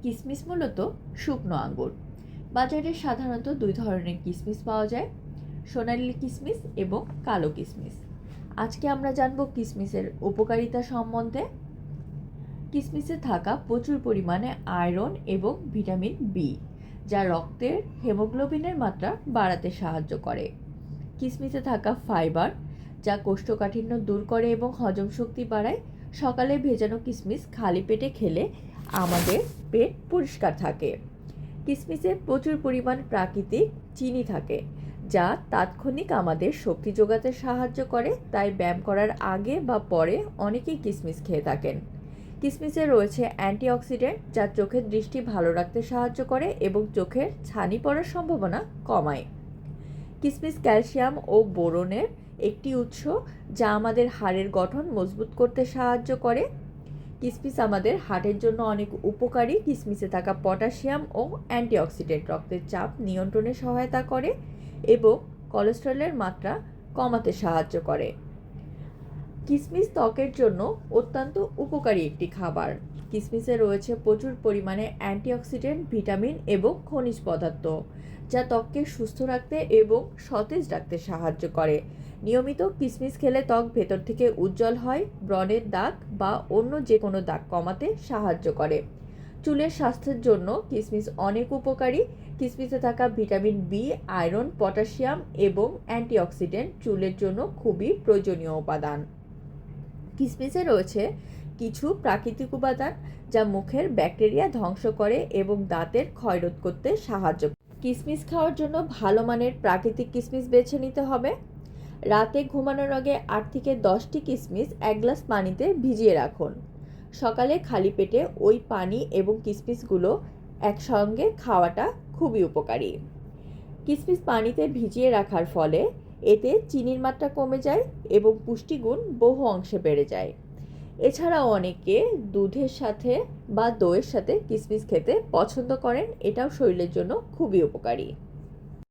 কিসমিস মূলত শুকনো আঙ্গুর। বাজারে সাধারণত দুই ধরনের কিসমিস পাওয়া যায়, সোনালী কিসমিস এবং কালো কিসমিস। আজকে আমরা জানব কিসমিসের উপকারিতা সম্বন্ধে। কিসমিসে থাকা প্রচুর পরিমাণে আয়রন এবং ভিটামিন বি, যা রক্তের হেমোগ্লোবিনের মাত্রা বাড়াতে সাহায্য করে। কিসমিসে থাকা ফাইবার, যা কোষ্ঠকাঠিন্য দূর করে এবং হজম শক্তি বাড়ায়। সকালে ভেজানো কিসমিস খালি পেটে খেলে আমাদের পেট পরিষ্কার থাকে। কিসমিসে প্রচুর পরিমাণ প্রাকৃতিক চিনি থাকে, যা তাৎক্ষণিক আমাদের শক্তি যোগাতে সাহায্য করে। তাই ব্যায়াম করার আগে বা পরে অনেকেই কিসমিস খেয়ে থাকেন। কিসমিসে রয়েছে অ্যান্টিঅক্সিডেন্ট, যা চোখের দৃষ্টি ভালো রাখতে সাহায্য করে এবং চোখের ছানি পড়ার সম্ভাবনা কমায়। কিসমিস ক্যালসিয়াম ও বোরনের একটি উৎস, যা আমাদের হাড়ের গঠন মজবুত করতে সাহায্য করে। কিসমিস আমাদের হার্টের জন্য অনেক উপকারী। কিসমিসে থাকা পটাশিয়াম ও অ্যান্টিঅক্সিডেন্ট রক্তের চাপ নিয়ন্ত্রণে সহায়তা করে এবং কোলেস্টেরলের মাত্রা কমাতে সাহায্য করে। কিসমিস ত্বকের জন্য অত্যন্ত উপকারী একটি খাবার। কিসমিসে রয়েছে প্রচুর পরিমাণে অ্যান্টিঅক্সিডেন্ট, ভিটামিন এবং খনিজ পদার্থ, যা ত্বককে সুস্থ রাখতে এবং সতেজ রাখতে সাহায্য করে। নিয়মিত কিসমিস খেলে ত্বক ভেতর থেকে উজ্জ্বল হয়, ব্রণের দাগ বা অন্য যে কোনো দাগ কমাতে সাহায্য করে। চুলের স্বাস্থ্যের জন্য কিসমিস অনেক উপকারী। কিসমিসে থাকা ভিটামিন বি, আয়রন, পটাশিয়াম এবং অ্যান্টিঅক্সিডেন্ট চুলের জন্য খুবই প্রয়োজনীয় উপাদান। কিসমিসে রয়েছে কিছু প্রাকৃতিক উপাদান, যা মুখের ব্যাকটেরিয়া ধ্বংস করে এবং দাঁতের ক্ষয়রোধ করতে সাহায্য করে। কিসমিস খাওয়ার জন্য ভালো মানের প্রাকৃতিক কিসমিস বেছে নিতে হবে। রাতে ঘুমানোর আগে 8 থেকে 10টি কিসমিস এক গ্লাস পানিতে ভিজিয়ে রাখুন। সকালে খালি পেটে ওই পানি এবং কিসমিসগুলো একসঙ্গে খাওয়াটা খুবই উপকারী। কিসমিস পানিতে ভিজিয়ে রাখার ফলে এতে চিনির মাত্রা কমে যায় এবং পুষ্টিগুণ বহু অংশে বেড়ে যায়। এছাড়াও অনেকে দুধের সাথে বা দইয়ের সাথে কিসমিস খেতে পছন্দ করেন, এটাও শরীরের জন্য খুবই উপকারী।